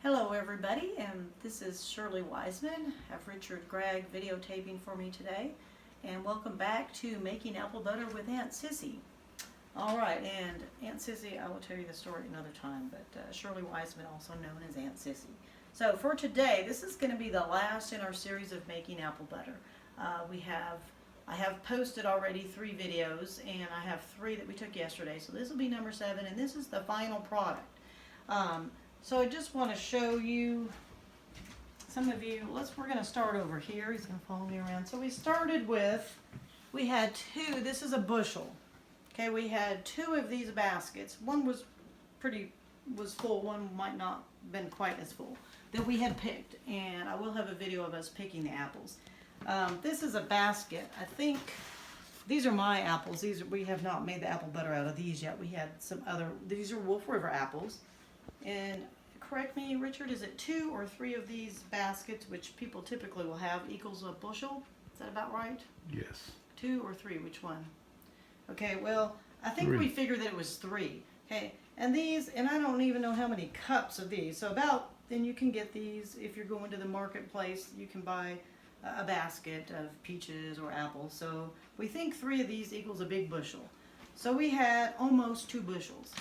Hello everybody, and this is Shirley Wiseman. I have Richard Gregg videotaping for me today, and welcome back to Making Apple Butter with Aunt Sissy. Alright, and Aunt Sissy, I will tell you the story another time, but Shirley Wiseman, also known as Aunt Sissy. So for today, this is going to be the last in our series of making apple butter. I have posted already 3 videos, and I have 3 that we took yesterday, so this will be number 7, and this is the final product. So I just want to show you, some of you, we're going to start over here. He's going to follow me around. So we started with, we had 2, this is a bushel. Okay, we had 2 of these baskets. One was full, one might not have been quite as full, that we had picked. And I will have a video of us picking the apples. This is a basket. I think these are my apples. We have not made the apple butter out of these yet. We had some other, these are Wolf River apples. And correct me, Richard, is it 2 or 3 of these baskets, which people typically will have, equals a bushel? Is that about right? Yes. 2 or 3, which one? Okay, well, I think 3. we figured that it was 3. Okay, and these, and I don't even know how many cups of these. So then you can get these, if you're going to the marketplace, you can buy a basket of peaches or apples. So we think 3 of these equals a big bushel. So we had almost 2 bushels.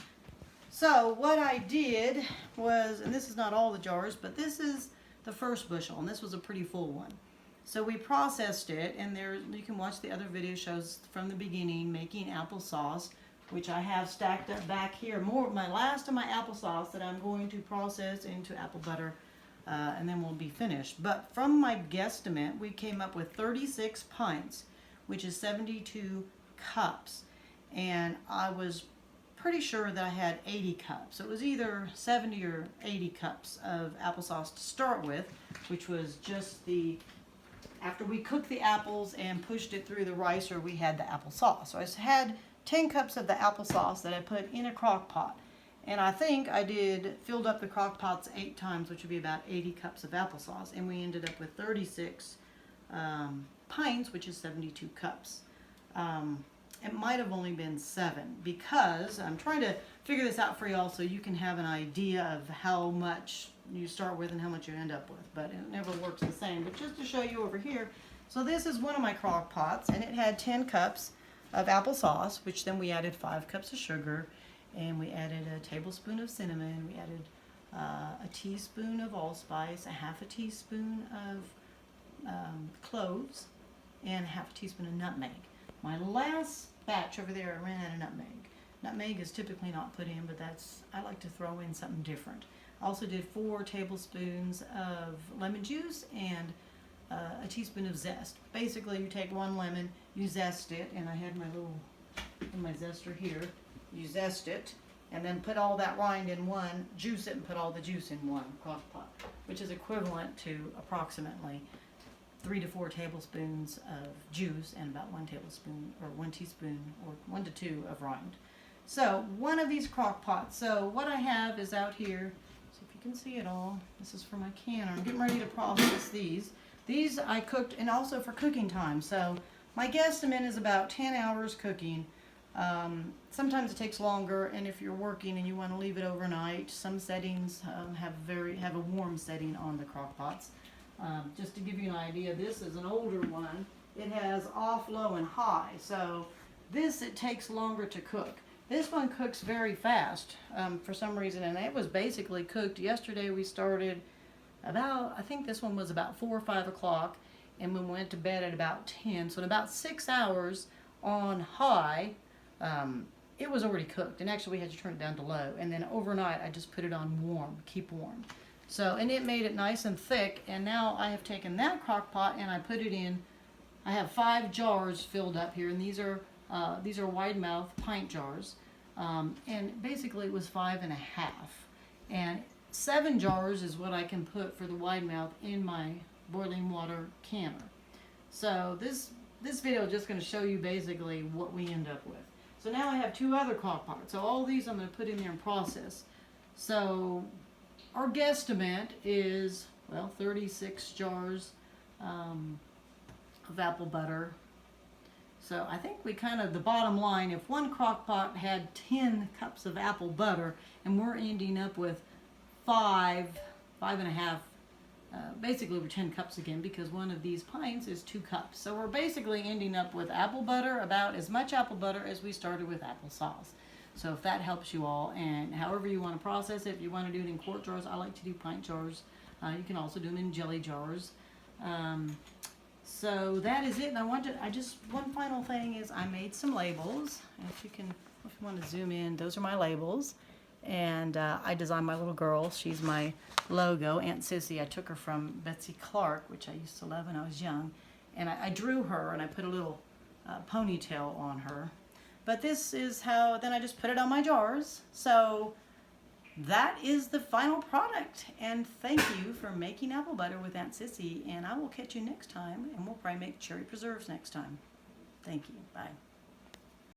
So what I did was, and this is not all the jars, but this is the first bushel, and this was a pretty full one. So we processed it, and there you can watch the other video shows from the beginning, making applesauce, which I have stacked up back here. My last of my applesauce that I'm going to process into apple butter, and then we'll be finished. But from my guesstimate, we came up with 36 pints, which is 72 cups, and I was pretty sure that I had 80 cups. So it was either 70 or 80 cups of applesauce to start with, which was just after we cooked the apples and pushed it through the ricer, we had the applesauce. So I had 10 cups of the applesauce that I put in a crock pot. And I think I filled up the crock pots 8 times, which would be about 80 cups of applesauce. And we ended up with 36 pints, which is 72 cups. It might have only been 7 because I'm trying to figure this out for y'all so you can have an idea of how much you start with and how much you end up with. But it never works the same. But just to show you over here, so this is one of my crock pots, and it had 10 cups of applesauce, which then we added 5 cups of sugar, and we added a tablespoon of cinnamon, we added a teaspoon of allspice, a half a teaspoon of cloves, and a half a teaspoon of nutmeg. My last batch over there, I ran out of nutmeg. Nutmeg is typically not put in, but I like to throw in something different. I also did 4 tablespoons of lemon juice and a teaspoon of zest. Basically, you take 1 lemon, you zest it, and I had my zester here. You zest it, and then put all that rind in one, juice it, and put all the juice in one crock pot, which is equivalent to approximately 3 to 4 tablespoons of juice and about 1 tablespoon or 1 teaspoon or 1 to 2 of rind. So one of these crock pots. So what I have is out here, so if you can see it all, this is for my canner. I'm getting ready to process these. These I cooked, and also for cooking time. So my guesstimate is about 10 hours cooking. Sometimes it takes longer, and if you're working and you want to leave it overnight, some settings have a warm setting on the crock pots. Just to give you an idea, this is an older one. It has off, low, and high. So it takes longer to cook. This one cooks very fast for some reason, and it was basically cooked. Yesterday we started I think this one was about 4 or 5 o'clock, and we went to bed at about 10. So in about 6 hours on high, it was already cooked. And actually we had to turn it down to low. And then overnight I just put it on warm, keep warm. So, and it made it nice and thick, and now I have taken that crock pot and I put it in. I have 5 jars filled up here, and these are wide mouth pint jars, and basically it was 5 1/2, and 7 jars is what I can put for the wide mouth in my boiling water canner. So this video is just going to show you basically what we end up with. So now I have 2 other crock pots. So all these I'm going to put in there and process. So our guesstimate is, well, 36 jars of apple butter. So I think the bottom line, if one crock pot had 10 cups of apple butter and we're ending up with 5 5.5, basically over 10 cups again, because one of these pints is 2 cups. So we're basically ending up with apple butter, about as much apple butter as we started with applesauce. So if that helps you all, and however you want to process it, if you want to do it in quart jars, I like to do pint jars. You can also do them in jelly jars. So that is it. And one final thing is I made some labels. If you want to zoom in, those are my labels. And I designed my little girl. She's my logo, Aunt Sissy. I took her from Betsy Clark, which I used to love when I was young. And I drew her and I put a little ponytail on her. But this is how, then I just put it on my jars. So that is the final product. And thank you for making apple butter with Aunt Sissy. And I will catch you next time. And we'll probably make cherry preserves next time. Thank you. Bye.